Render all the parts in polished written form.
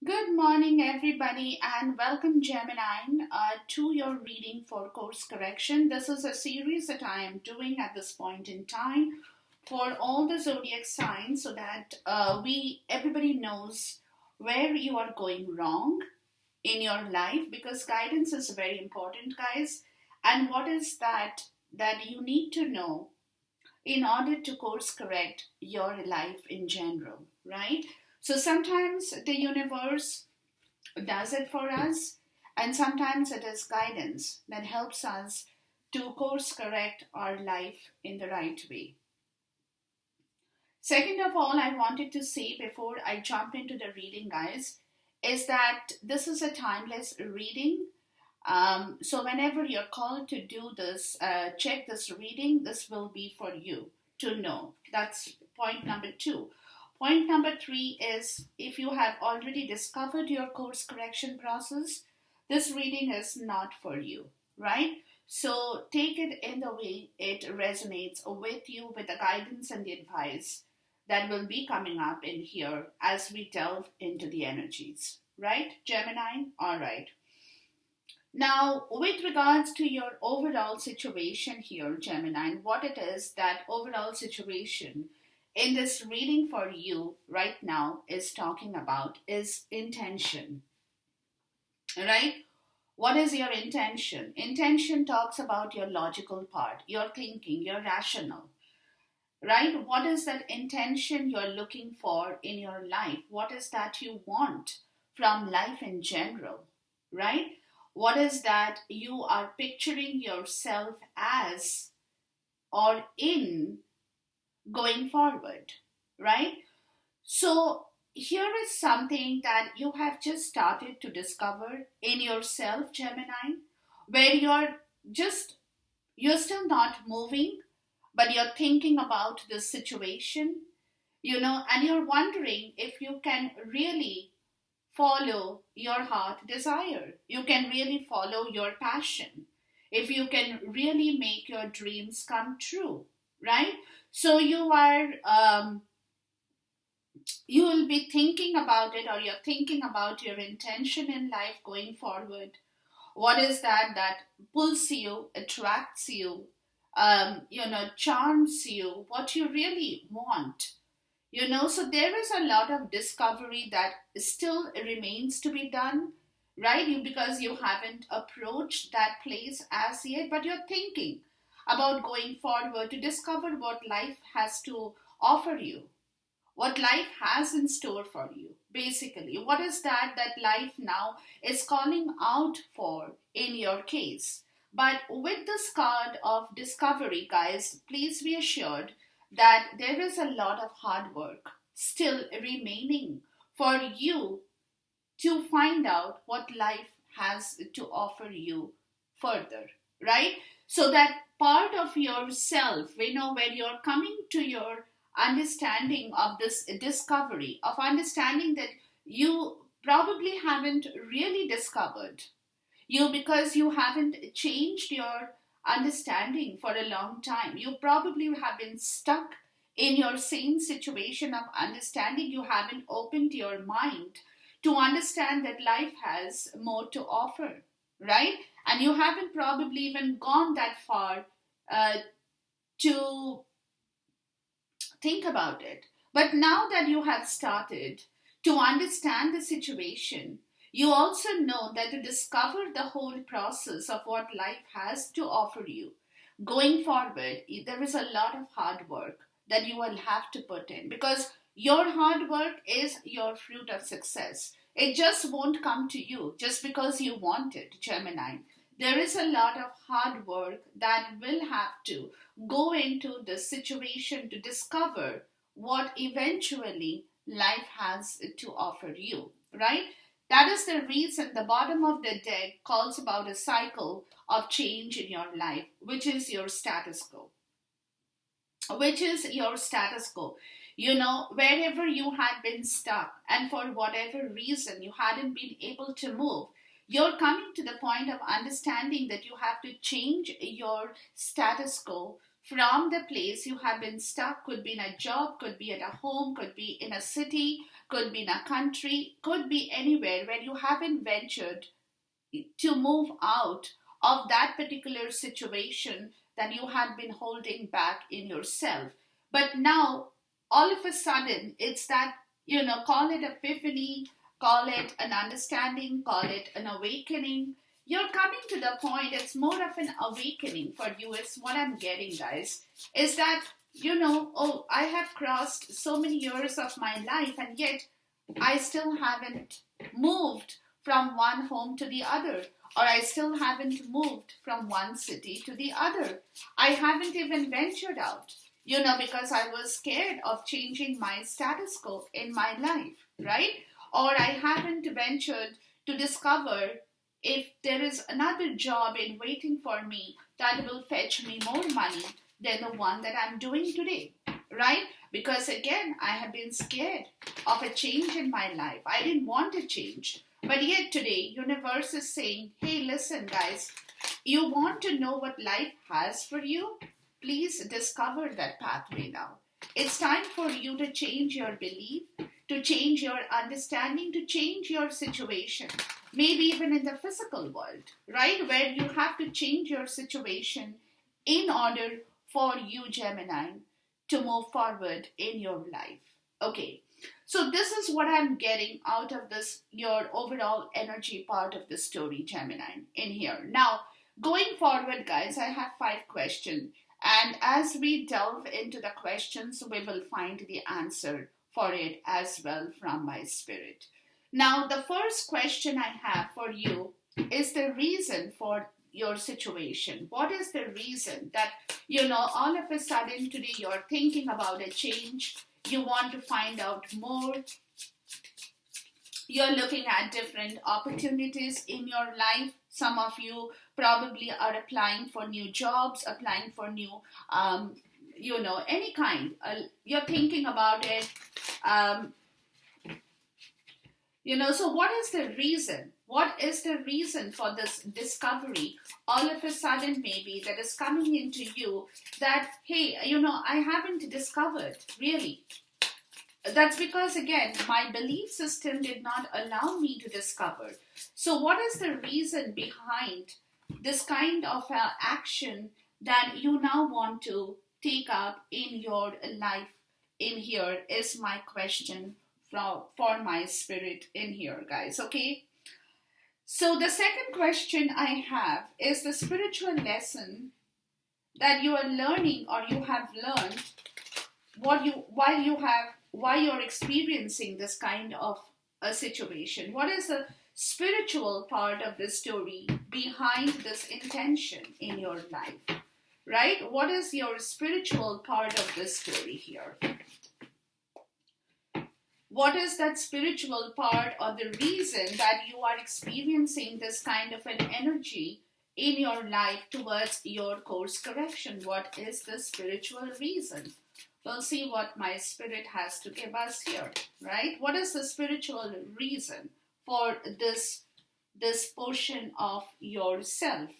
Good morning, everybody, and welcome, Gemini, to your reading for course correction. This is a series that I am doing at this point in time for all the zodiac signs, so that everybody knows where you are going wrong in your life, because guidance is very important, guys. And what is that you need to know in order to course correct your life in general, right? So sometimes the universe does it for us, and sometimes it is guidance that helps us to course correct our life in the right way. Second of all, I wanted to say before I jump into the reading, guys, is that this is a timeless reading. So, whenever you're called to do this, check this reading, this will be for you to know. That's point number two. Point number three is if you have already discovered your course correction process, this reading is not for you, right? So take it in the way it resonates with you, with the guidance and the advice that will be coming up in here as we delve into the energies, right, Gemini? All right. Now, with regards to your overall situation here, Gemini, what it is that overall situation in this reading for you right now is talking about is intention, right? What is your intention? Intention talks about your logical part, your thinking, your rational, right? What is that intention you're looking for in your life? What is that you want from life in general, right? What is that you are picturing yourself as or in going forward, right? So, here is something that you have just started to discover in yourself, Gemini, where just, you're still not moving, but you're thinking about the situation, and you're wondering if you can really follow your heart desire. You can really follow your passion. If you can really make your dreams come true, right? So you will be thinking about it, or you're thinking about your intention in life going forward. What is that pulls you, attracts you, charms you, what you really want? So there is a lot of discovery that still remains to be done, right? Because you haven't approached that place as yet, but you're thinking about going forward to discover what life has to offer you, what life has in store for you. Basically, what is that life now is calling out for in your case? But with this card of discovery, guys, please be assured that there is a lot of hard work still remaining for you to find out what life has to offer you further, right? So that part of yourself, where you're coming to your understanding of this discovery, of understanding that you probably haven't really discovered because you haven't changed your understanding for a long time. You probably have been stuck in your same situation of understanding. You haven't opened your mind to understand that life has more to offer, right? And you haven't probably even gone that far to think about it. But now that you have started to understand the situation, you also know that to discover the whole process of what life has to offer you going forward, there is a lot of hard work that you will have to put in, because your hard work is your fruit of success. It just won't come to you just because you want it, Gemini. There is a lot of hard work that will have to go into the situation to discover what eventually life has to offer you, right? That is the reason the bottom of the deck calls about a cycle of change in your life, which is your status quo. Which is your status quo. Wherever you had been stuck, and for whatever reason you hadn't been able to move, you're coming to the point of understanding that you have to change your status quo from the place you have been stuck. Could be in a job, could be at a home, could be in a city, could be in a country, could be anywhere where you haven't ventured to move out of that particular situation that you had been holding back in yourself. But now, all of a sudden, it's that, call it epiphany, call it an understanding, call it an awakening. You're coming to the point, it's more of an awakening for you. It's what I'm getting, guys, is that, oh, I have crossed so many years of my life, and yet I still haven't moved from one home to the other, or I still haven't moved from one city to the other. I haven't even ventured out, because I was scared of changing my status quo in my life, right? Or I haven't ventured to discover if there is another job in waiting for me that will fetch me more money than the one that I'm doing today, right? Because again, I have been scared of a change in my life. I didn't want to change. But yet today, universe is saying, hey, listen, guys, you want to know what life has for you? Please discover that pathway now. It's time for you to change your belief, to change your understanding, to change your situation. Maybe even in the physical world, right? Where you have to change your situation in order for you, Gemini, to move forward in your life. Okay. So this is what I'm getting out of this, your overall energy part of the story, Gemini, in here. Now, going forward, guys, I have 5 questions. And as we delve into the questions, we will find the answer for it as well from my spirit. Now, the first question I have for you is the reason for your situation. What is the reason that, all of a sudden today you're thinking about a change? You want to find out more. You're looking at different opportunities in your life. Some of you probably are applying for new jobs, applying for new, any kind. You're thinking about it. So what is the reason? What is the reason for this discovery all of a sudden maybe that is coming into you that, hey, I haven't discovered really? That's because, again, my belief system did not allow me to discover. So what is the reason behind this kind of action that you now want to take up in your life in here is my question for my spirit in here, guys, okay? So the second question I have is the spiritual lesson that you are learning or you have learned why you're experiencing this kind of a situation. What is the spiritual part of the story behind this intention in your life, right? What is your spiritual part of this story here? What is that spiritual part or the reason that you are experiencing this kind of an energy in your life towards your course correction? What is the spiritual reason? We'll see what my spirit has to give us here, right? What is the spiritual reason for this portion of yourself?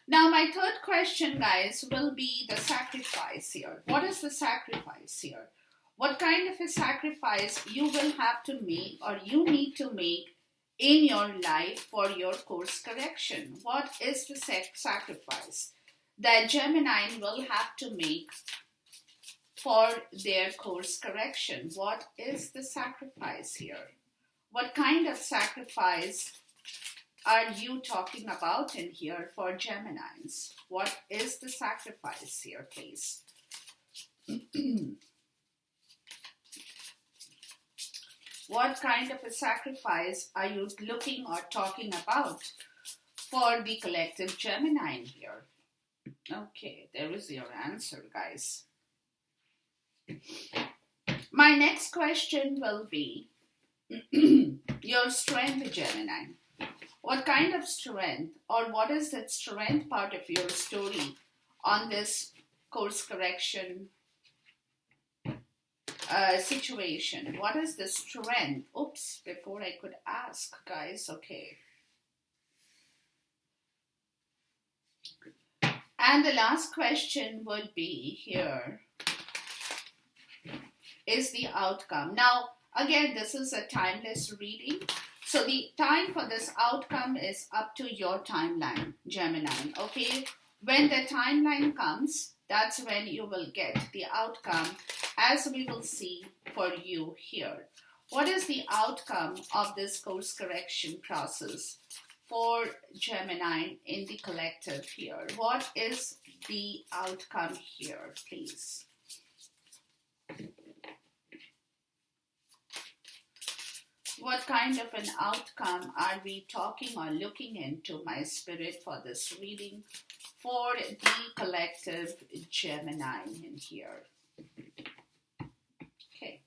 Now, my third question, guys, will be the sacrifice here. What is the sacrifice here? What kind of a sacrifice you will have to make or you need to make in your life for your course correction? What is the sacrifice that Gemini will have to make for their course correction? What is the sacrifice here? What kind of sacrifice are you talking about in here for Geminis? What is the sacrifice here, please? What kind of a sacrifice are you looking or talking about for the collective Gemini here? Okay, there is your answer, guys. My next question will be your strength, Gemini. What kind of strength or what is that strength part of your story on this course correction situation? What is the strength? Oops, before I could ask, guys, okay. And the last question would be here. is the outcome. Now, again, this is a timeless reading. So the time for this outcome is up to your timeline, Gemini. Okay, when the timeline comes, that's when you will get the outcome, as we will see for you here. What is the outcome of this course correction process for Gemini in the collective here? What is the outcome here, please? What kind of an outcome are we talking or looking into, my spirit, for this reading for the collective Gemini in here? Okay.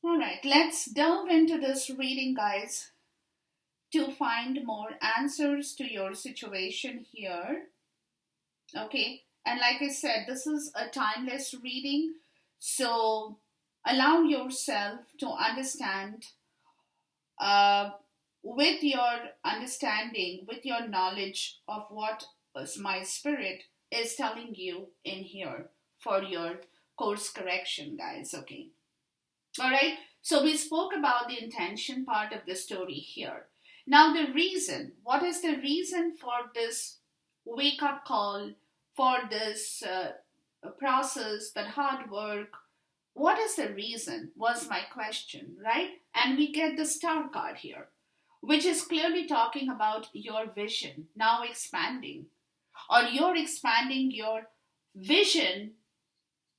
All right, let's delve into this reading, guys, to find more answers to your situation here. Okay, and like I said, this is a timeless reading, so allow yourself to understand with your understanding, with your knowledge of what my spirit is telling you in here for your course correction, guys. Okay. All right. So we spoke about the intention part of the story here. Now the reason, what is the reason for this wake up call, for this process, that hard work? What is the reason was my question, right? And we get the star card here, which is clearly talking about your vision now expanding, or you're expanding your vision.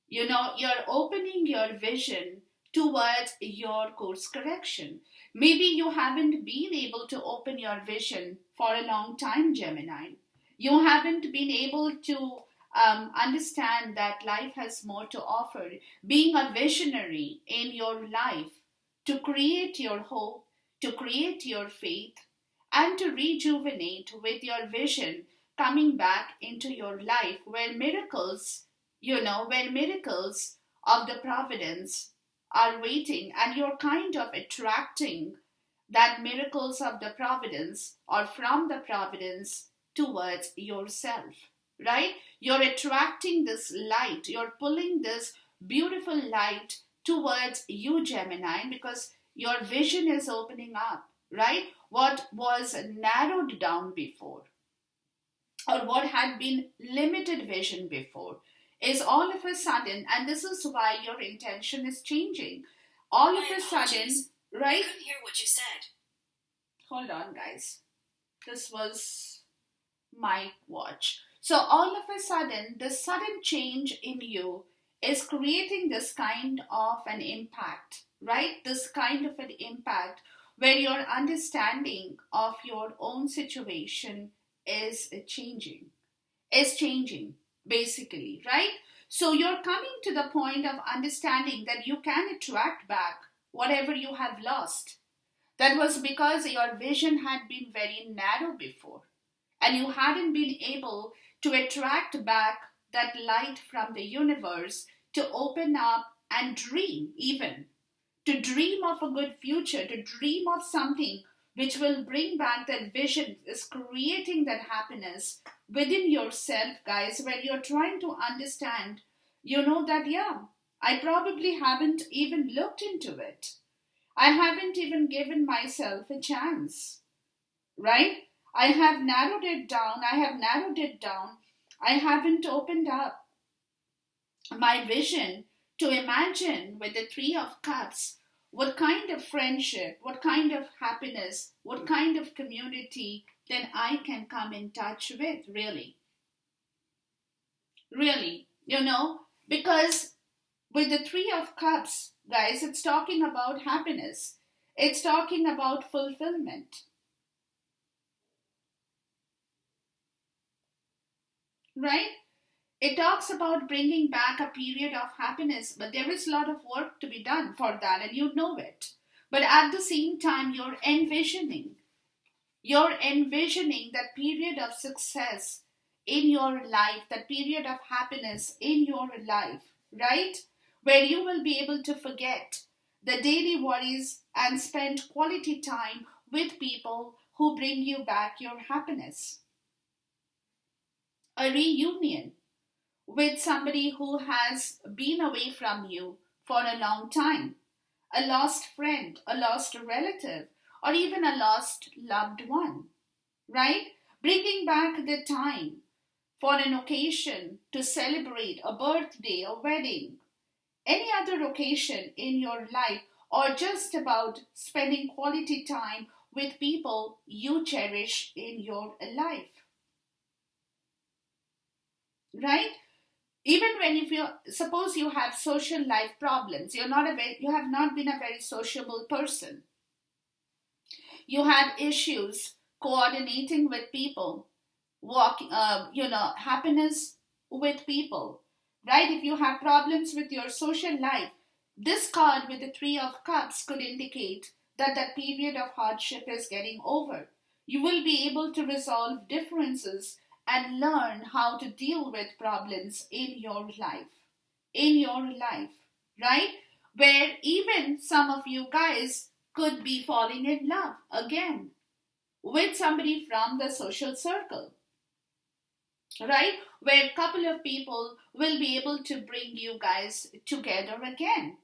You're opening your vision towards your course correction. Maybe you haven't been able to open your vision for a long time, Gemini. You haven't been able to understand that life has more to offer. Being a visionary in your life to create your hope, to create your faith, and to rejuvenate with your vision coming back into your life, where miracles, where miracles of the providence are waiting, and you're kind of attracting that miracles of the providence or from the providence towards yourself, right? You're attracting this light, you're pulling this beautiful light towards you, Gemini, because your vision is opening up, right? What was narrowed down before, or what had been limited vision before, is all of a sudden, and this is why your intention is changing. All of a sudden, right? I couldn't hear what you said. Hold on, guys. This was my watch. So all of a sudden, the sudden change in you is creating this kind of an impact, right? This kind of an impact where your understanding of your own situation is changing, basically, right? So you're coming to the point of understanding that you can attract back whatever you have lost. That was because your vision had been very narrow before, and you hadn't been able to attract back that light from the universe to open up and dream, even to dream of a good future, to dream of something which will bring back that vision, is creating that happiness within yourself, guys, where you're trying to understand, that, yeah, I probably haven't even looked into it. I haven't even given myself a chance, right? I have narrowed it down. I haven't opened up my vision to imagine with the Three of Cups what kind of friendship, what kind of happiness, what kind of community then I can come in touch with, really. Really, because with the Three of Cups, guys, it's talking about happiness. It's talking about fulfillment. Right? It talks about bringing back a period of happiness, but there is a lot of work to be done for that, and you know it. But at the same time, you're envisioning that period of success in your life, that period of happiness in your life, right? Where you will be able to forget the daily worries and spend quality time with people who bring you back your happiness. a reunion with somebody who has been away from you for a long time, a lost friend, a lost relative, or even a lost loved one, right? Bringing back the time for an occasion to celebrate a birthday, a wedding, any other occasion in your life, or just about spending quality time with people you cherish in your life, right? Even when if you suppose you have social life problems, you have not been a very sociable person, you have issues coordinating with people, happiness with people, right? If you have problems with your social life, this card with the Three of Cups could indicate that that period of hardship is getting over. You will be able to resolve differences and learn how to deal with problems in your life, right? Where even some of you guys could be falling in love again with somebody from the social circle, right? Where a couple of people will be able to bring you guys together again.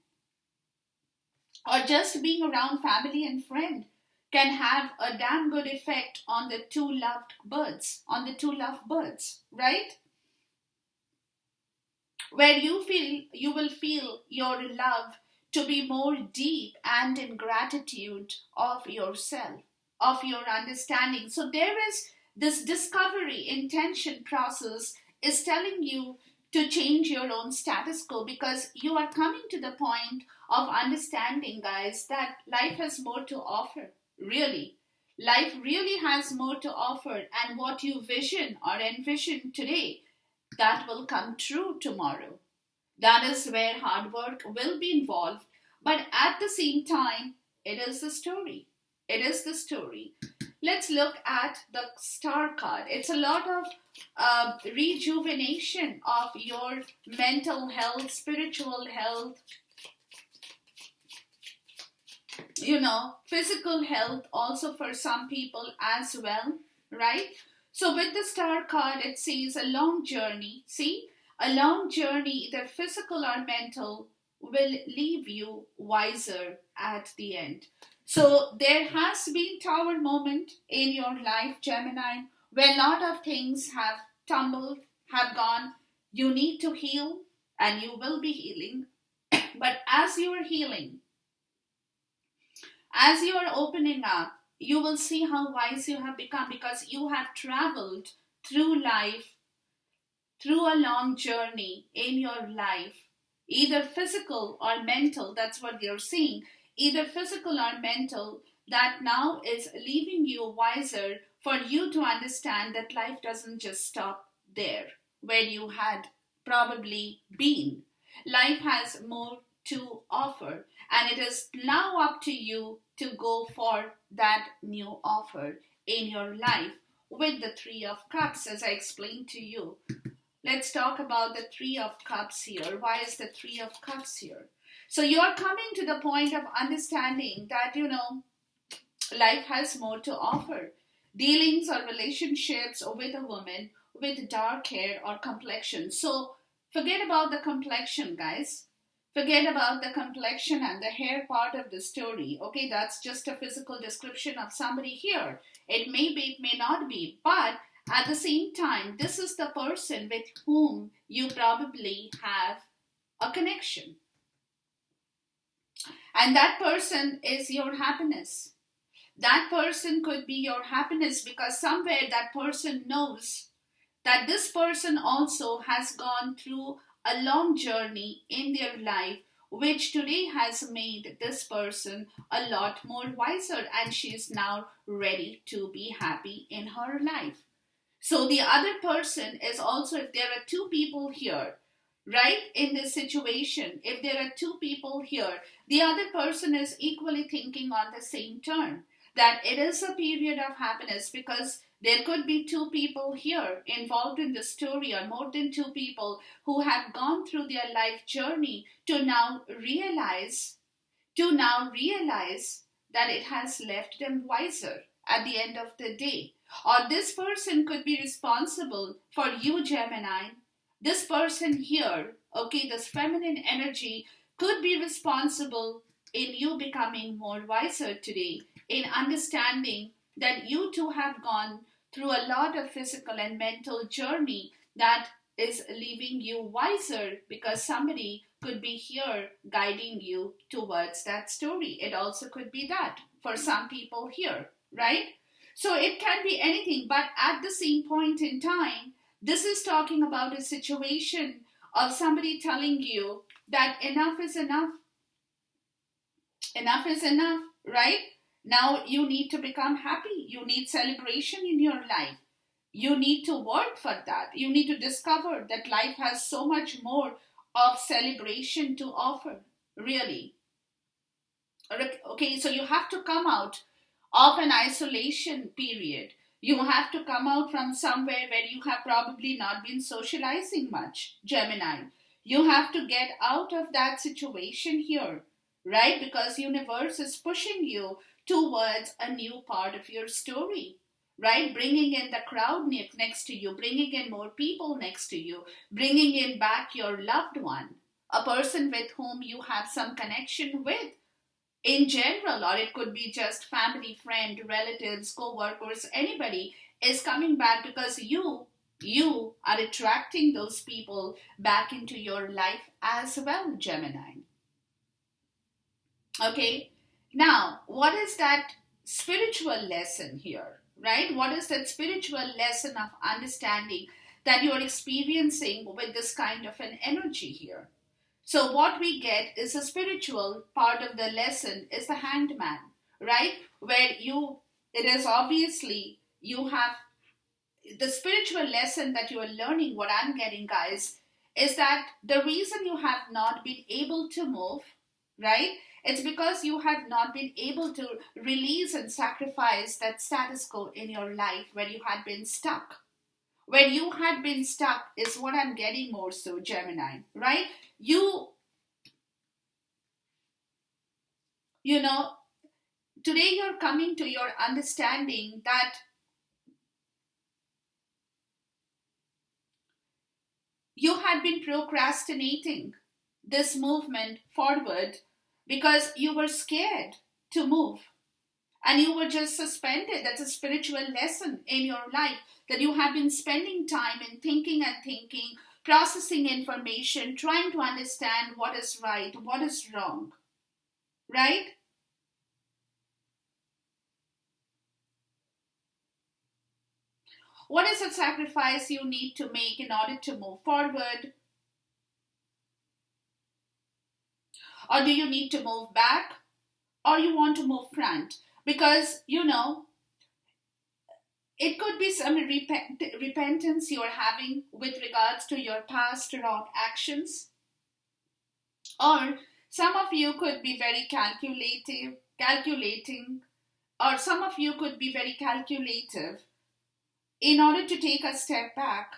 Or just being around family and friend can have a damn good effect on the two loved birds, right? Where you will feel your love to be more deep and in gratitude of yourself, of your understanding. So there is this discovery intention process is telling you to change your own status quo, because you are coming to the point of understanding, guys, that life has more to offer. Really, life really has more to offer, and what you vision or envision today, that will come true tomorrow. That is where hard work will be involved. But at the same time, it is the story. It is the story. Let's look at the star card. It's a lot of rejuvenation of your mental health, spiritual health, physical health also for some people as well, right? So with the star card, it says a long journey. See, a long journey, either physical or mental, will leave you wiser at the end. So there has been tower moment in your life, Gemini, where a lot of things have tumbled, have gone. You need to heal, and you will be healing. But as you are healing, as you are opening up, you will see how wise you have become, because you have traveled through life, through a long journey in your life, either physical or mental. That's what you're seeing, either physical or mental, that now is leaving you wiser for you to understand that life doesn't just stop there where you had probably been. Life has more to offer, and it is now up to you to go for that new offer in your life with the Three of Cups, as I explained to you. Let's talk about the Three of Cups here. Why is the Three of Cups here? So you're coming to the point of understanding that, life has more to offer. Dealings or relationships with a woman with dark hair or complexion. So forget about the complexion, guys. Forget about the complexion and the hair part of the story. Okay, that's just a physical description of somebody here. It may be, it may not be, but at the same time, this is the person with whom you probably have a connection. And that person is your happiness. That person could be your happiness, because somewhere that person knows that this person also has gone through a long journey in their life, which today has made this person a lot more wiser, and she is now ready to be happy in her life. So the other person is also, if there are two people here, right, in this situation, if there are two people here, the other person is equally thinking on the same turn, that it is a period of happiness, because there could be two people here involved in the story, or more than two people who have gone through their life journey to now realize that it has left them wiser at the end of the day. Or this person could be responsible for you, Gemini. This person here, okay, this feminine energy could be responsible in you becoming more wiser today, in understanding that you too have gone through a lot of physical and mental journey that is leaving you wiser because somebody could be here guiding you towards that story. It also could be that for some people here, right? So it can be anything, but at the same point in time, this is talking about a situation of somebody telling you that enough is enough, right? Now you need to become happy. You need celebration in your life. You need to work for that. You need to discover that life has so much more of celebration to offer, really. Okay, so you have to come out of an isolation period. You have to come out from somewhere where you have probably not been socializing much, Gemini. You have to get out of that situation here, right? Because universe is pushing you towards a new part of your story, right? Bringing in the crowd next to you, bringing in more people next to you, bringing in back your loved one, a person with whom you have some connection with in general, or it could be just family, friend, relatives, co-workers, anybody is coming back because you are attracting those people back into your life as well, Gemini. Okay, now what is that spiritual lesson here, right? What is that spiritual lesson of understanding that you are experiencing with this kind of an energy here? So what we get is a spiritual part of the lesson is the hanged man, right? Where it is obviously you have the spiritual lesson that you are learning. What I'm getting, guys, is that the reason you have not been able to move, right? It's because you have not been able to release and sacrifice that status quo in your life where you had been stuck. Where you had been stuck is what I'm getting more so, Gemini, right? You know, today you're coming to your understanding that you had been procrastinating this movement forward because you were scared to move and you were just suspended. That's a spiritual lesson in your life that you have been spending time in thinking and thinking, processing information, trying to understand what is right, what is wrong, right? What is the sacrifice you need to make in order to move forward? Or do you need to move back? Or you want to move front? Because, it could be some repentance you are having with regards to your past wrong actions. Or some of you could be very calculating, or some of you could be very calculative in order to take a step back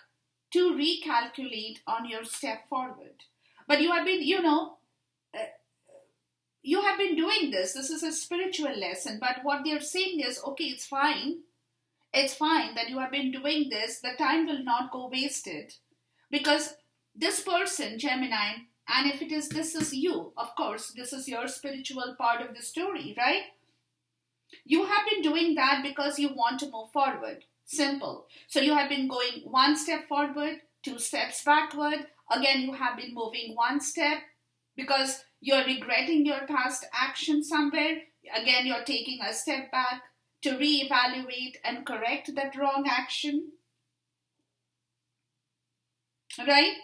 to recalculate on your step forward. But you have been, you have been doing this. This is a spiritual lesson. But what they're saying is, okay, it's fine. It's fine that you have been doing this. The time will not go wasted. Because this person, Gemini, and if this is you, of course, this is your spiritual part of the story, right? You have been doing that because you want to move forward. Simple. So you have been going one step forward, two steps backward. Again, you have been moving one step because you're regretting your past action somewhere. Again, you're taking a step back to reevaluate and correct that wrong action. Right?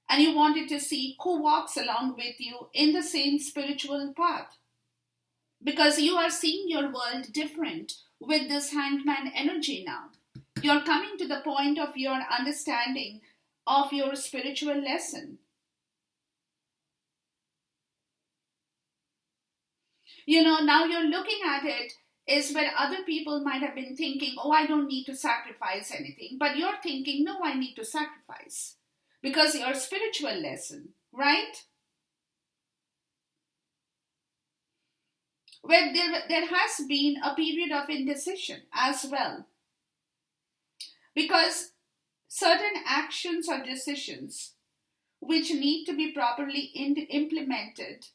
And you wanted to see who walks along with you in the same spiritual path. Because you are seeing your world different with this hanged man energy now. You're coming to the point of your understanding of your spiritual lesson. Now you're looking at it is where other people might have been thinking, oh, I don't need to sacrifice anything. But you're thinking, no, I need to sacrifice. Because your spiritual lesson, right? where there has been a period of indecision as well. Because certain actions or decisions which need to be properly implemented,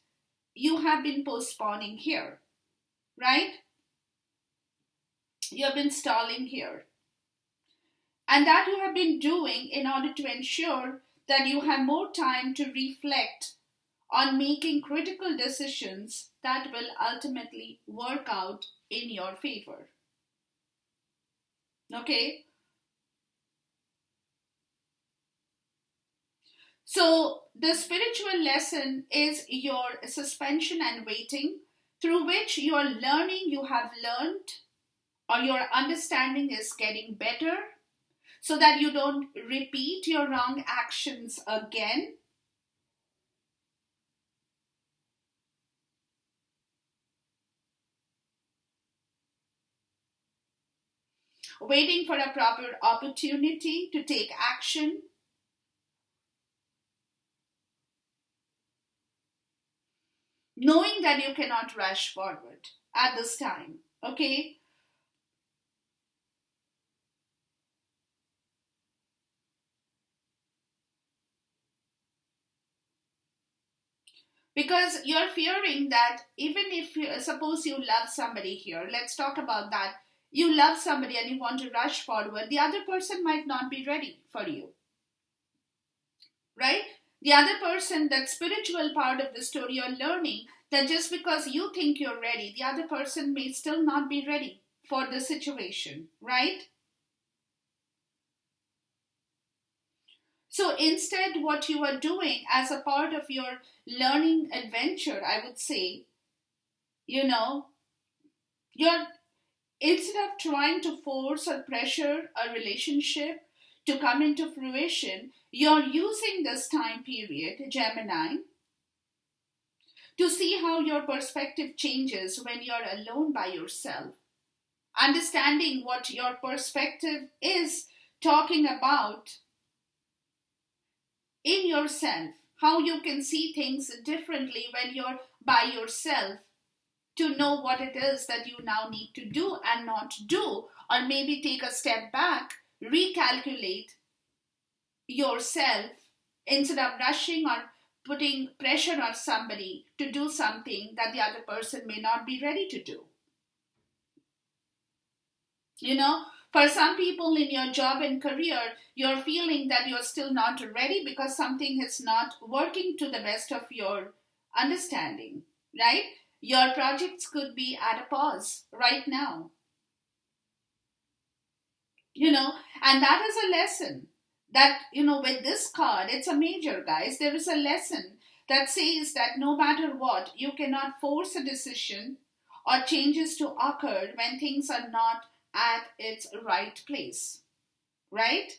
you have been postponing here, right? You have been stalling here. And that you have been doing in order to ensure that you have more time to reflect on making critical decisions that will ultimately work out in your favor. Okay? So, the spiritual lesson is your suspension and waiting, through which you are learning, you have learned, or your understanding is getting better, so that you don't repeat your wrong actions again. Waiting for a proper opportunity to take action. Knowing that you cannot rush forward at this time. Okay? Because you're fearing that even if suppose you love somebody here, let's talk about that. You love somebody and you want to rush forward, the other person might not be ready for you, right? The other person, that spiritual part of the story, you're learning that just because you think you're ready, the other person may still not be ready for the situation, right? So instead, what you are doing as a part of your learning adventure, I would say, you know, you're instead of trying to force or pressure a relationship to come into fruition, you're using this time period, Gemini, to see how your perspective changes when you're alone by yourself. Understanding what your perspective is talking about in yourself, how you can see things differently when you're by yourself, to know what it is that you now need to do and not do, or maybe take a step back, recalculate yourself instead of rushing or putting pressure on somebody to do something that the other person may not be ready to do. You know, for some people in your job and career, you're feeling that you're still not ready because something is not working to the best of your understanding, right? Your projects could be at a pause right now, you know, and that is a lesson that, you know, with this card, it's a major, guys. There is a lesson that says that no matter what, you cannot force a decision or changes to occur when things are not at its right place, right?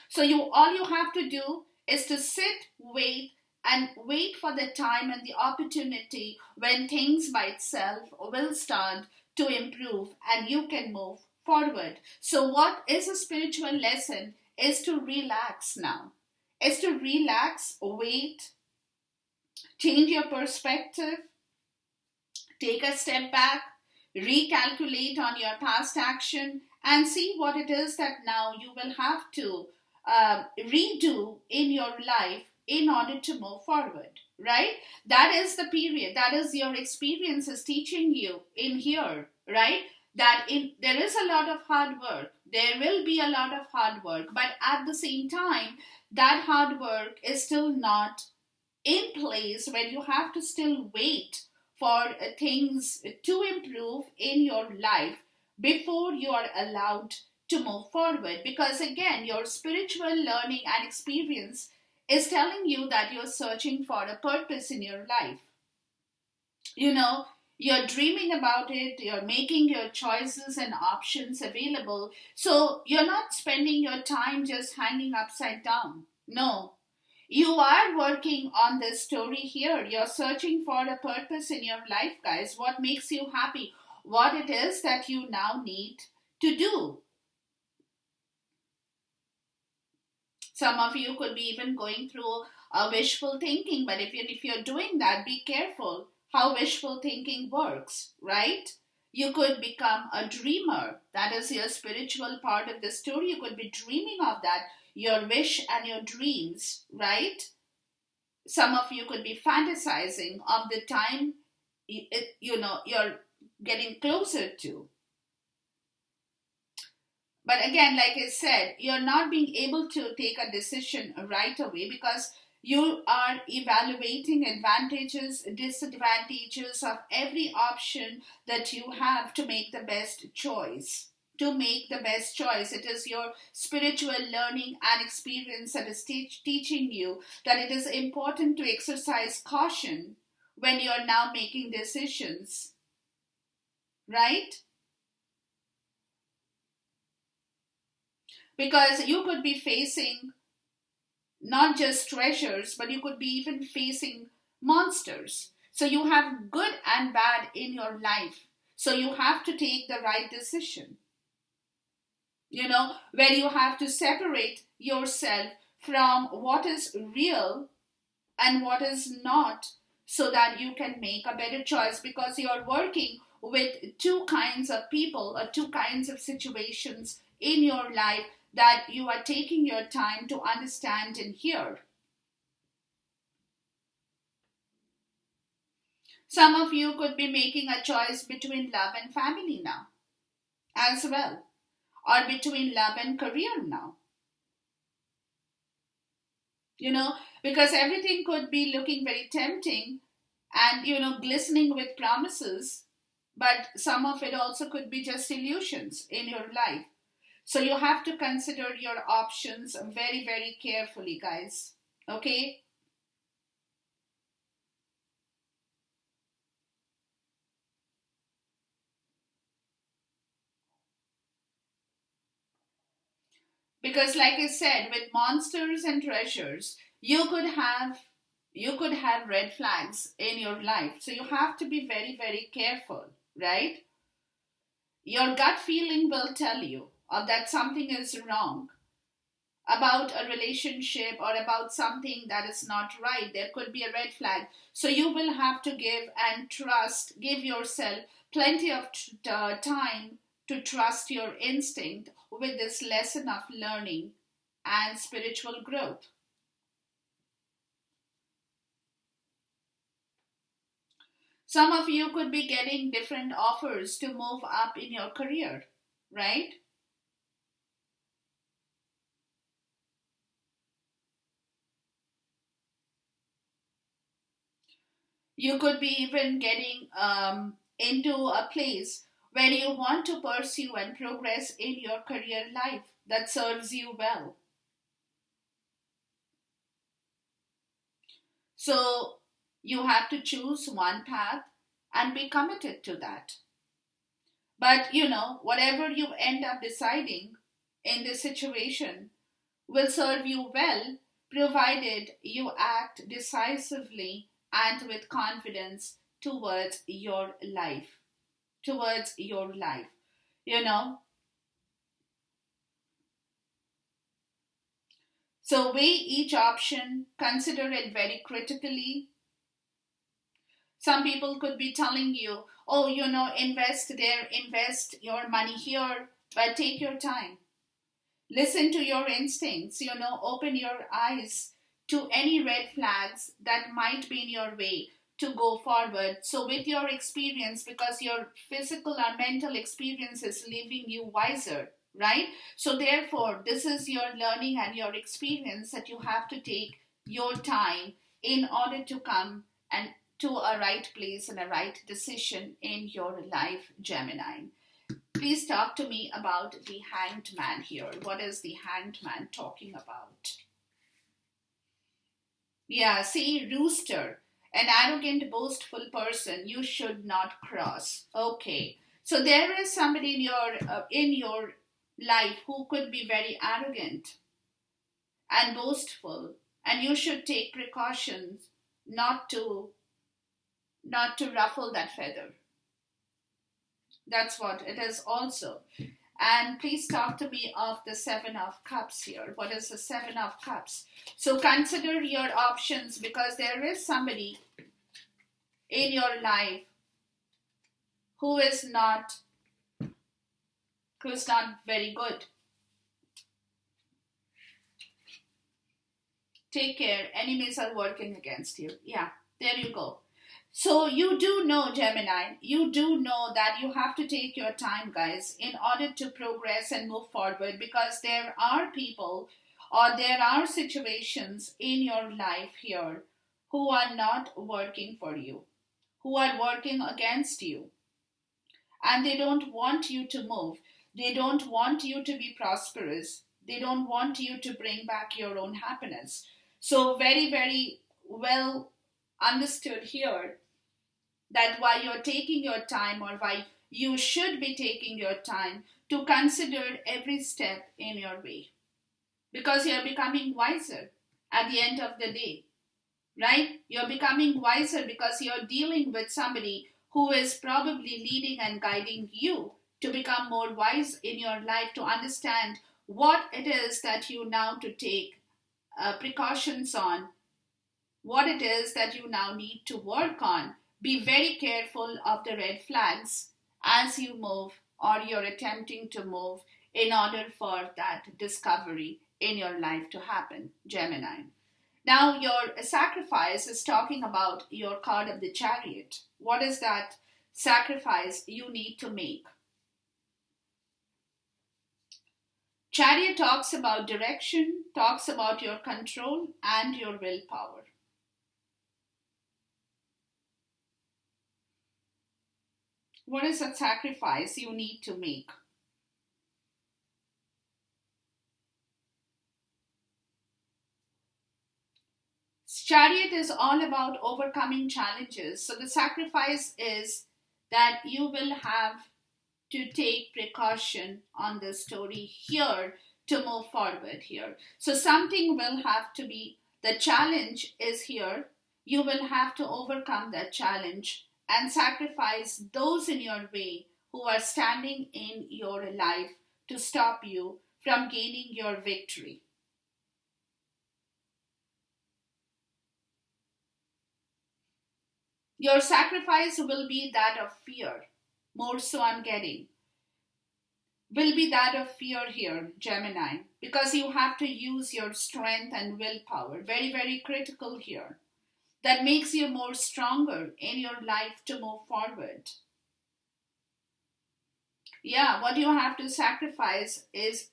So all you have to do is to sit, wait, and wait for the time and the opportunity when things by itself will start to improve and you can move forward. So what is a spiritual lesson is to relax now. Is to relax, wait, change your perspective, take a step back, recalculate on your past action, and see what it is that now you will have to redo in your life in order to move forward, right? That is the period, that is your experiences teaching you in here, right? That there is a lot of hard work, there will be a lot of hard work, but at the same time, that hard work is still not in place when you have to still wait for things to improve in your life before you are allowed to move forward. Because again, your spiritual learning and experience is telling you that you're searching for a purpose in your life. You know, you're dreaming about it, you're making your choices and options available. So you're not spending your time just hanging upside down. No, you are working on this story here. You're searching for a purpose in your life, guys. What makes you happy? What it is that you now need to do. Some of you could be even going through a wishful thinking, but if you're doing that, be careful how wishful thinking works, right? You could become a dreamer. That is your spiritual part of the story. You could be dreaming of that, your wish and your dreams, right? Some of you could be fantasizing of the time you're getting closer to. But again, like I said, you're not being able to take a decision right away because you are evaluating advantages, disadvantages of every option that you have to make the best choice. To make the best choice, it is your spiritual learning and experience that is teaching you that it is important to exercise caution when you're now making decisions, right? Because you could be facing not just treasures, but you could be even facing monsters. So you have good and bad in your life. So you have to take the right decision. Where you have to separate yourself from what is real and what is not so that you can make a better choice because you're working with two kinds of people or two kinds of situations in your life that you are taking your time to understand and hear. Some of you could be making a choice between love and family now as well, or between love and career now. Because everything could be looking very tempting and, glistening with promises, but some of it also could be just illusions in your life. So you have to consider your options very, very carefully, guys. Okay? Because like I said, with monsters and treasures, you could have red flags in your life. So you have to be very, very careful, right? Your gut feeling will tell you that something is wrong about a relationship or about something that is not right. There could be a red flag. So you will have to give yourself plenty of time to trust your instinct with this lesson of learning and spiritual growth. Some of you could be getting different offers to move up in your career, right? You could be even getting into a place where you want to pursue and progress in your career life that serves you well. So you have to choose one path and be committed to that. But whatever you end up deciding in this situation will serve you well, provided you act decisively and with confidence towards your life. Towards your life. So weigh each option, consider it very critically. Some people could be telling you, oh, invest there, invest your money here, but take your time. Listen to your instincts, open your eyes to any red flags that might be in your way to go forward. So, with your experience, because your physical or mental experience is leaving you wiser, right? So, therefore, this is your learning and your experience that you have to take your time in order to come and to a right place and a right decision in your life, Gemini. Please talk to me about the hanged man here. What is the hanged man talking about? Yeah, see, rooster, an arrogant, boastful person you should not cross. Okay, so there is somebody in your life who could be very arrogant and boastful, and you should take precautions not to ruffle that feather. That's what it is also. And please talk to me of the Seven of Cups here. What is the Seven of Cups? So consider your options because there is somebody in your life who is not very good. Take care, enemies are working against you. Yeah, there you go. So you do know, Gemini, you do know that you have to take your time, guys, in order to progress and move forward, because there are people or there are situations in your life here who are not working for you, who are working against you, and they don't want you to move. They don't want you to be prosperous. They don't want you to bring back your own happiness. So, very, very well understood here that why you're taking your time, or why you should be taking your time to consider every step in your way, because you're becoming wiser at the end of the day, right? You're becoming wiser because you're dealing with somebody who is probably leading and guiding you to become more wise in your life, to understand what it is that you now to take precautions on, what it is that you now need to work on. Be very careful of the red flags as you move, or you're attempting to move, in order for that discovery in your life to happen, Gemini. Now, your sacrifice is talking about your card of the chariot. What is that sacrifice you need to make? Chariot talks about direction, talks about your control and your willpower. What is that sacrifice you need to make? Chariot is all about overcoming challenges. So the sacrifice is that you will have to take precaution on the story here to move forward here. So something will have to be, the challenge is here. You will have to overcome that challenge and sacrifice those in your way who are standing in your life to stop you from gaining your victory. Your sacrifice will be that of fear. More so, I'm getting. Will be that of fear here, Gemini, because you have to use your strength and willpower. Very, very critical here. That makes you more stronger in your life to move forward. Yeah, what you have to sacrifice is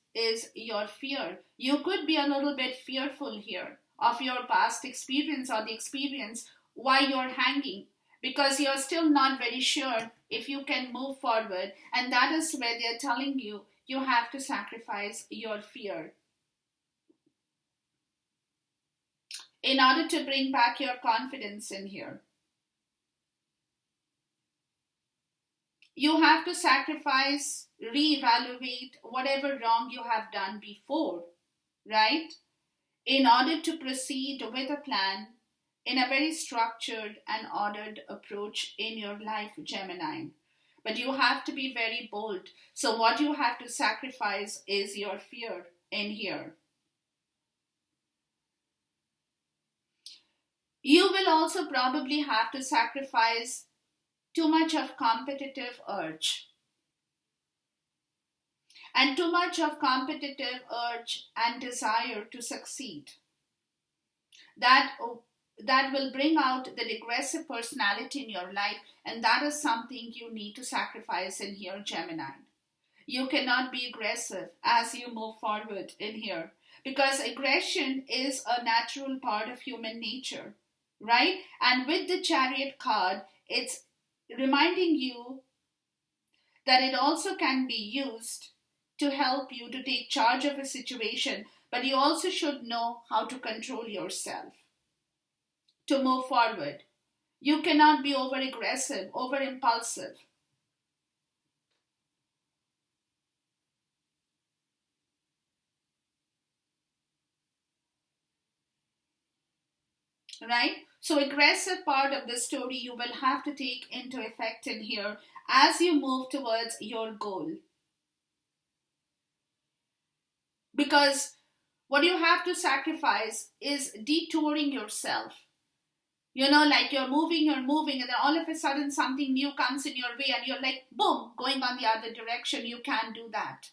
your fear. You could be a little bit fearful here of your past experience, or the experience why you're hanging, because you're still not very sure if you can move forward, and that is where they're telling you you have to sacrifice your fear in order to bring back your confidence in here. You have to sacrifice, reevaluate whatever wrong you have done before, right? In order to proceed with a plan in a very structured and ordered approach in your life, Gemini. But you have to be very bold. So, what you have to sacrifice is your fear in here. You will also probably have to sacrifice too much of competitive urge. And too much of competitive urge and desire to succeed. That that will bring out the regressive personality in your life, and that is something you need to sacrifice in here, Gemini. You cannot be aggressive as you move forward in here, because aggression is a natural part of human nature, right? And with the chariot card, it's reminding you that it also can be used to help you to take charge of a situation, but you also should know how to control yourself to move forward. You cannot be over aggressive, over impulsive. Right? So, aggressive part of the story you will have to take into effect in here as you move towards your goal. Because what you have to sacrifice is detouring yourself. Like you're moving, and then all of a sudden something new comes in your way, and you're like, boom, going on the other direction. You can't do that.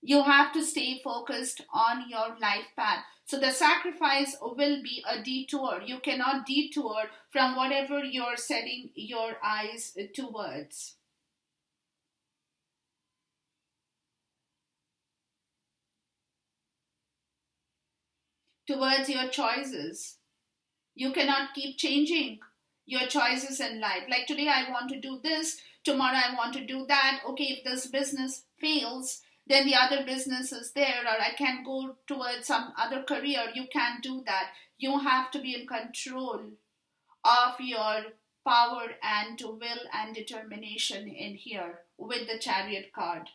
You have to stay focused on your life path. So the sacrifice will be a detour. You cannot detour from whatever you're setting your eyes towards. Towards your choices. You cannot keep changing your choices in life. Like today, I want to do this, tomorrow, I want to do that. Okay, if this business fails, then the other business is there, or I can go towards some other career. You can't do that. You have to be in control of your power and will and determination in here with the chariot card.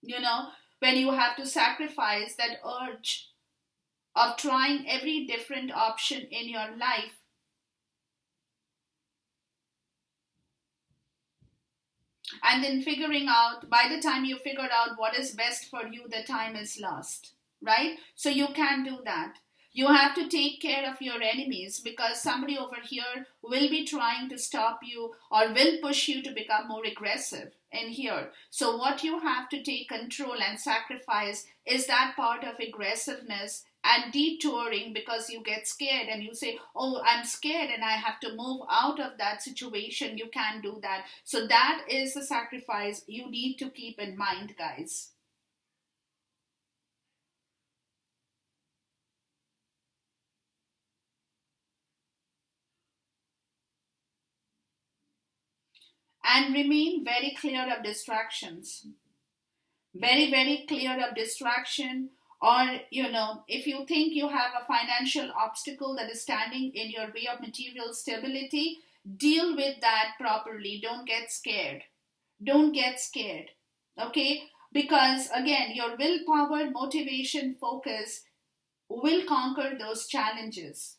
You know, when you have to sacrifice that urge of trying every different option in your life, and then figuring out, by the time you figure out what is best for you, the time is lost, right? So you can do that. You have to take care of your enemies, because somebody over here will be trying to stop you or will push you to become more aggressive in here. So what you have to take control and sacrifice is that part of aggressiveness and detouring, because you get scared and you say, oh, I'm scared and I have to move out of that situation. You can't do that. So that is the sacrifice you need to keep in mind, guys. And remain very clear of distractions. Very, very clear of distraction. Or, if you think you have a financial obstacle that is standing in your way of material stability, deal with that properly. Don't get scared. Don't get scared. Okay? Because again, your willpower, motivation, focus will conquer those challenges.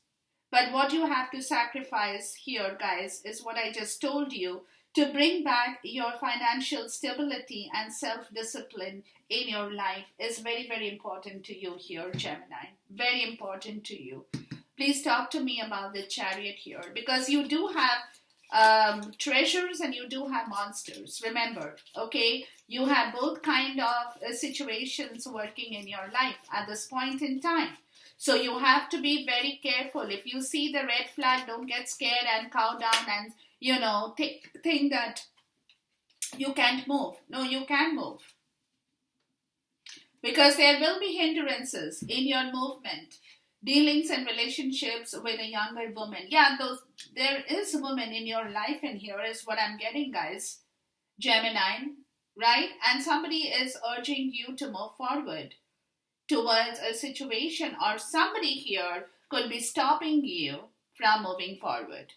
But what you have to sacrifice here, guys, is what I just told you, to bring back your financial stability and self discipline in your life is very, very important to you here, Gemini. Very important to you. Please talk to me about the chariot here, because you do have treasures and you do have monsters. Remember, okay? You have both kind of situations working in your life at this point in time. So you have to be very careful. If you see the red flag, don't get scared and cow down and think that you can't move. No, you can move, because there will be hindrances in your movement. Dealings and relationships with a younger woman. Yeah, there is a woman in your life, and here is what I'm getting, guys. Gemini, right? And somebody is urging you to move forward towards a situation, or somebody here could be stopping you from moving forward.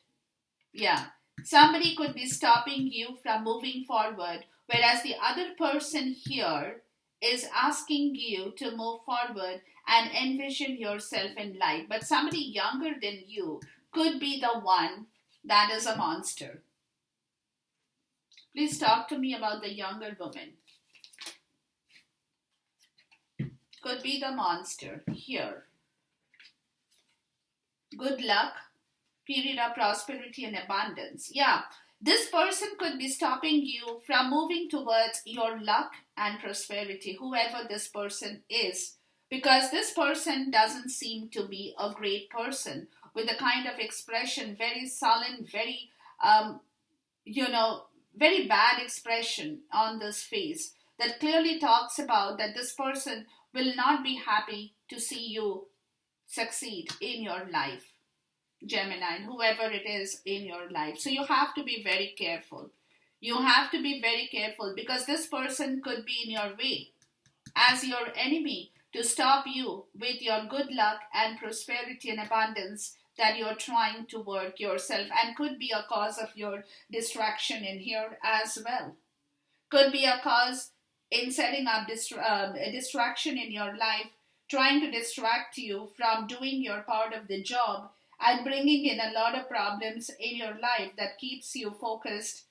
Yeah, somebody could be stopping you from moving forward, whereas the other person here is asking you to move forward and envision yourself in life. But somebody younger than you could be the one that is a monster. Please talk to me about the younger woman. Could be the monster here. Good luck, period of prosperity and abundance. Yeah, this person could be stopping you from moving towards your luck and prosperity, whoever this person is, because this person doesn't seem to be a great person with a kind of expression, very sullen, very, you know, very bad expression on this face that clearly talks about that this person will not be happy to see you succeed in your life, Gemini, and whoever it is in your life. So you have to be very careful. You have to be very careful, because this person could be in your way as your enemy to stop you with your good luck and prosperity and abundance that you're trying to work yourself, and could be a cause of your distraction in here as well. Could be a cause in setting up a distraction in your life, trying to distract you from doing your part of the job and bringing in a lot of problems in your life that keeps you focused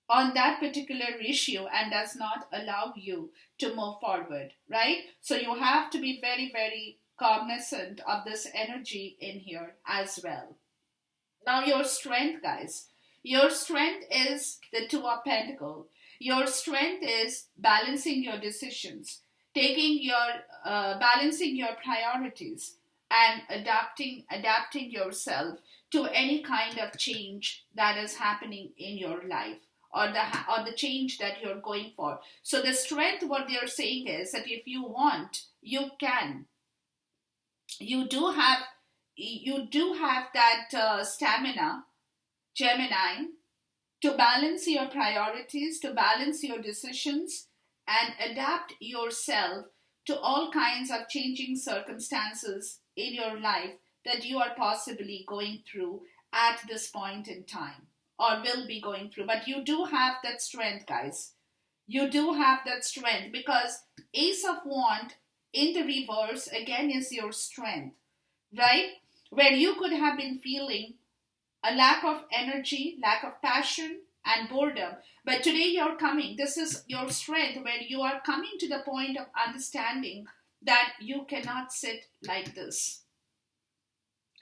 on that particular issue and does not allow you to move forward, right? So you have to be very, very cognizant of this energy in here as well. Now, your strength, guys. Your strength is the Two of Pentacles. Your strength is balancing your decisions, balancing your priorities, and adapting yourself to any kind of change that is happening in your life, or the change that you're going for. So the strength, what they're saying is that if you want, you can. You do have that stamina, Gemini, to balance your priorities, to balance your decisions, and adapt yourself to all kinds of changing circumstances in your life that you are possibly going through at this point in time, or will be going through. But you do have that strength, guys. You do have that strength, because Ace of Wands in the reverse again is your strength, right? Where you could have been feeling a lack of energy, lack of passion, and boredom. But today you're coming. This is your strength, where you are coming to the point of understanding that you cannot sit like this.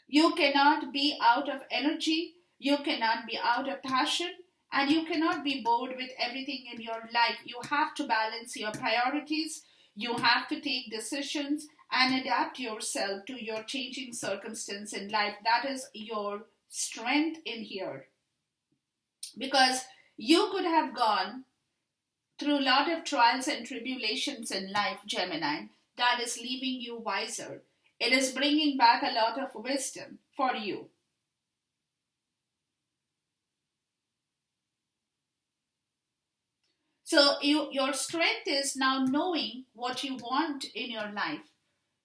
You cannot be out of energy. You cannot be out of passion. And you cannot be bored with everything in your life. You have to balance your priorities. You have to take decisions and adapt yourself to your changing circumstance in life. That is your strength in here, because you could have gone through a lot of trials and tribulations in life, Gemini, that is leaving you wiser. It is bringing back a lot of wisdom for you. So your strength is now knowing what you want in your life.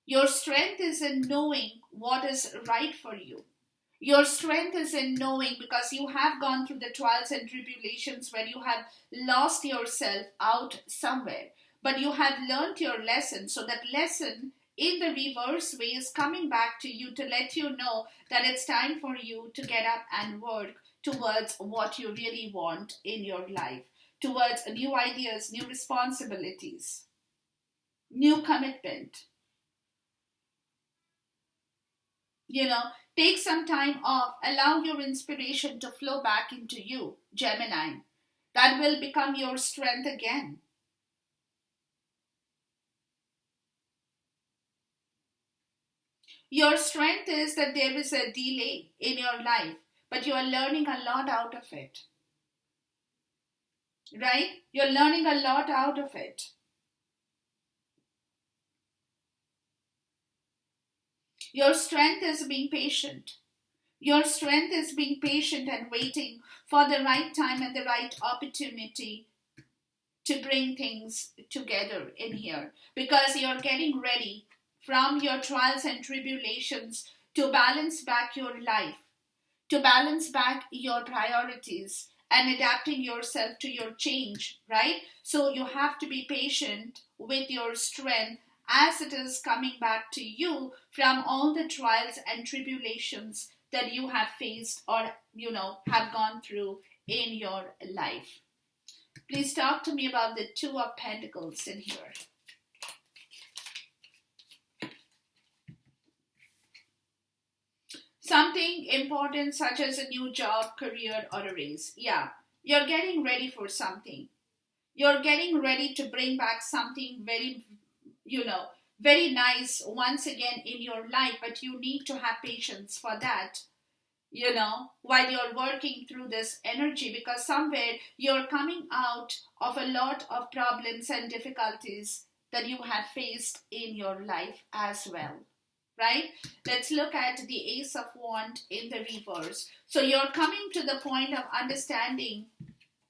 Your strength is in knowing what is right for you. Your strength is in knowing, because you have gone through the trials and tribulations where you have lost yourself out somewhere. But you have learned your lesson. So that lesson in the reverse way is coming back to you to let you know that it's time for you to get up and work towards what you really want in your life, towards new ideas, new responsibilities, new commitment. Take some time off. Allow your inspiration to flow back into you, Gemini. That will become your strength again. Your strength is that there is a delay in your life, but you are learning a lot out of it. Right? You're learning a lot out of it. Your strength is being patient. Your strength is being patient and waiting for the right time and the right opportunity to bring things together in here. Because you're getting ready from your trials and tribulations to balance back your life, to balance back your priorities, and adapting yourself to your change, right? So you have to be patient with your strength as it is coming back to you from all the trials and tribulations that you have faced, or have gone through in your life. Please talk to me about the Two of Pentacles in here. Something important, such as a new job, career, or a raise. Yeah, you're getting ready for something. You're getting ready to bring back something very, very nice once again in your life, but you need to have patience for that, while you're working through this energy, because somewhere you're coming out of a lot of problems and difficulties that you have faced in your life as well. Right? Let's look at the Ace of Wands in the reverse. So you're coming to the point of understanding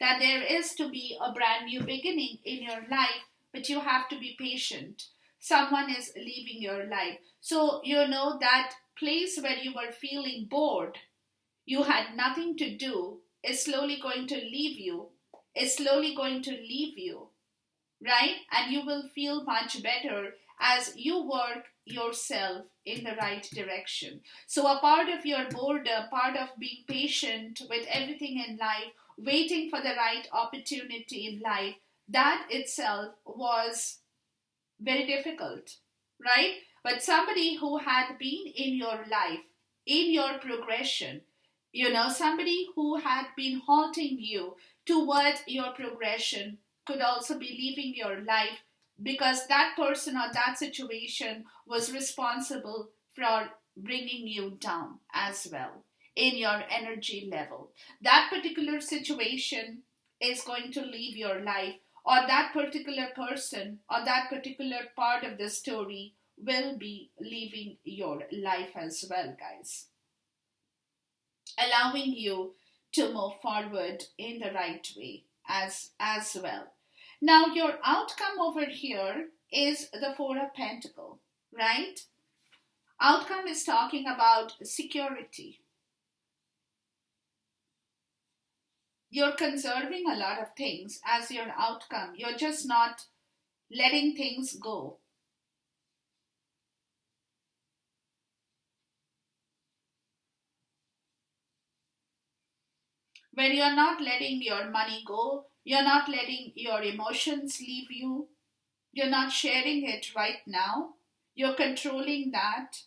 that there is to be a brand new beginning in your life, but you have to be patient. Someone is leaving your life. So that place where you were feeling bored, you had nothing to do, is slowly going to leave you, right? And you will feel much better as you work yourself in the right direction. So a part of your boredom, part of being patient with everything in life, waiting for the right opportunity in life, that itself was very difficult, right? but somebody who had been in your life, in your progression, somebody who had been halting you towards your progression could also be leaving your life because that person or that situation was responsible for bringing you down as well in your energy level. That particular situation is going to leave your life, or that particular person or that particular part of the story will be leaving your life as well, guys, allowing you to move forward in the right way as well. Now your outcome over here is the Four of Pentacles, right? Outcome is talking about security. You're conserving a lot of things as your outcome. You're just not letting things go. When you're not letting your money go, you're not letting your emotions leave you, you're not sharing it right now, you're controlling that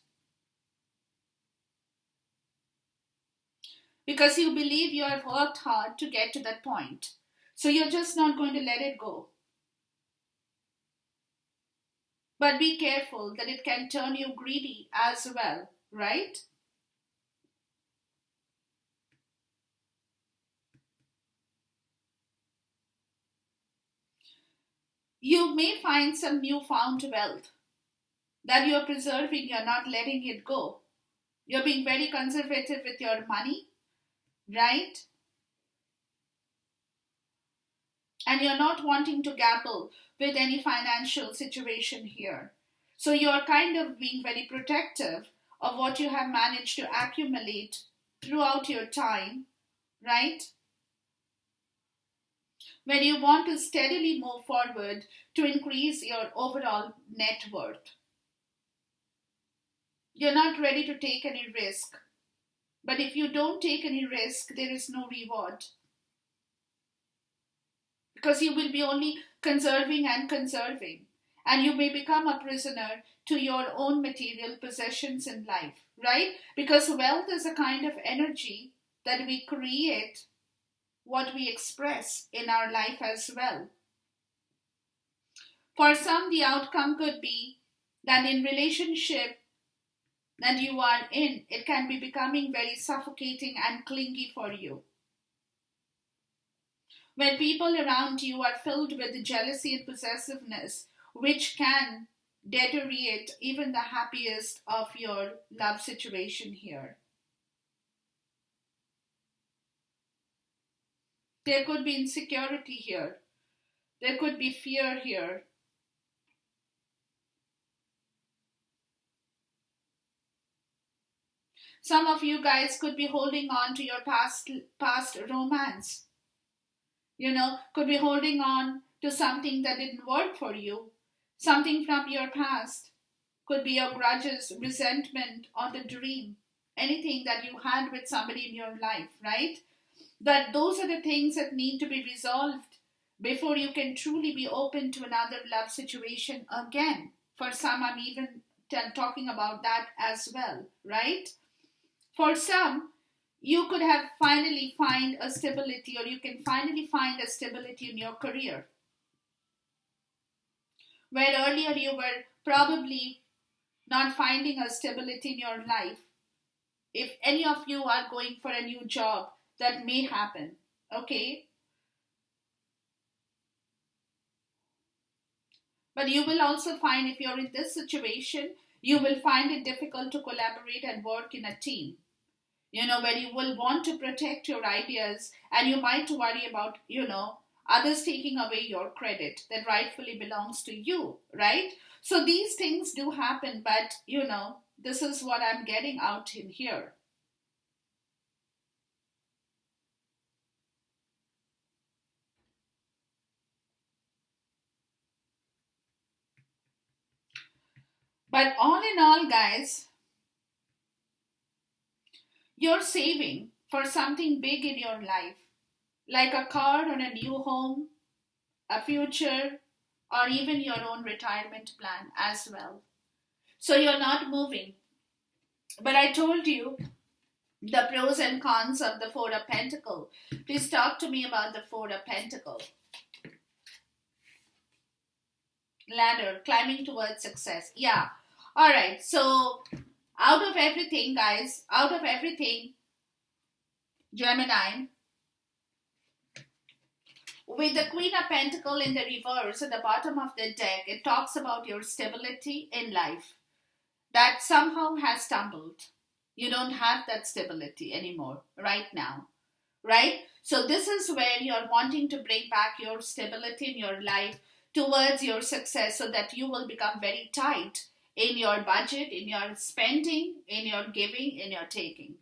because you believe you have worked hard to get to that point. So you're just not going to let it go. But be careful that it can turn you greedy as well, right? You may find some newfound wealth that you're preserving, you're not letting it go. You're being very conservative with your money, right? And you're not wanting to gamble with any financial situation here. So you're kind of being very protective of what you have managed to accumulate throughout your time, right? When you want to steadily move forward to increase your overall net worth. You're not ready to take any risk. But if you don't take any risk, there is no reward. Because you will be only conserving and conserving. And you may become a prisoner to your own material possessions in life, right? Because wealth is a kind of energy that we create what we express in our life as well. For some, the outcome could be that in relationship that you are in, it can be becoming very suffocating and clingy for you. When people around you are filled with jealousy and possessiveness, which can deteriorate even the happiest of your love situation here. There could be insecurity here. There could be fear here. Some of you guys could be holding on to your past romance. Could be holding on to something that didn't work for you. Something from your past. Could be your grudges, resentment, or the dream. Anything that you had with somebody in your life, right? But those are the things that need to be resolved before you can truly be open to another love situation again. For some, I'm even talking about that as well, right? For some, you could have finally find a stability, or you can finally find a stability in your career. Where earlier you were probably not finding a stability in your life. If any of you are going for a new job, that may happen, okay? But you will also find, if you're in this situation, you will find it difficult to collaborate and work in a team. Where you will want to protect your ideas and you might worry about, others taking away your credit that rightfully belongs to you, right? So these things do happen, but, this is what I'm getting out in here. But all in all, guys, you're saving for something big in your life, like a car or a new home, a future, or even your own retirement plan as well. So you're not moving. But I told you the pros and cons of the Four of Pentacles. Please talk to me about the Four of Pentacles. Ladder, climbing towards success. Yeah. All right. So out of everything, guys, out of everything, Gemini, with the Queen of Pentacles in the reverse at the bottom of the deck, it talks about your stability in life that somehow has stumbled. You don't have that stability anymore right now, right? So this is where you're wanting to bring back your stability in your life towards your success so that you will become very tight in your budget, in your spending, in your giving, in your taking.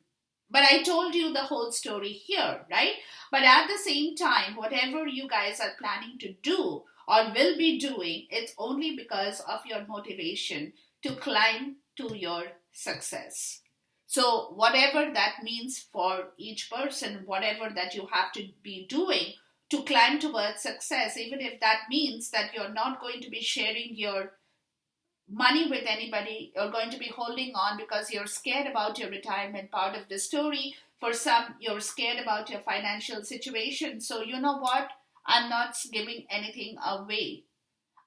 But I told you the whole story here, right? But at the same time, whatever you guys are planning to do or will be doing, it's only because of your motivation to climb to your success. So, whatever that means for each person, whatever that you have to be doing to climb towards success, even if that means that you're not going to be sharing your money with anybody, you're going to be holding on because you're scared about your retirement part of the story. For some, you're scared about your financial situation. So, you know what? I'm not giving anything away.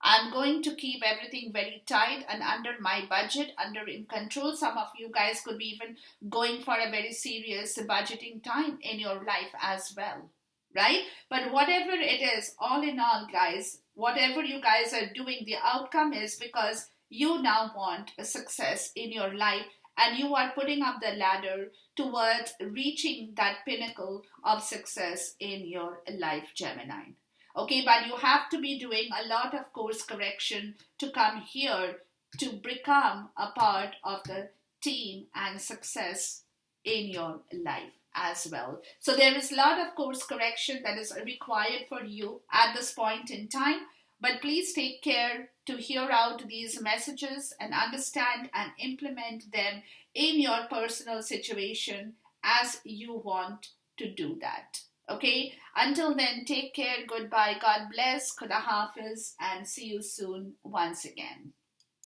I'm going to keep everything very tight and under my budget, under in control. Some of you guys could be even going for a very serious budgeting time in your life as well, right? But whatever it is, all in all, guys, whatever you guys are doing, the outcome is because you now want a success in your life and you are putting up the ladder towards reaching that pinnacle of success in your life, Gemini. Okay, but you have to be doing a lot of course correction to come here to become a part of the team and success in your life as well. So there is a lot of course correction that is required for you at this point in time. But please take care to hear out these messages and understand and implement them in your personal situation as you want to do that. Okay, until then, take care, goodbye, God bless, Khuda Hafiz, and see you soon once again.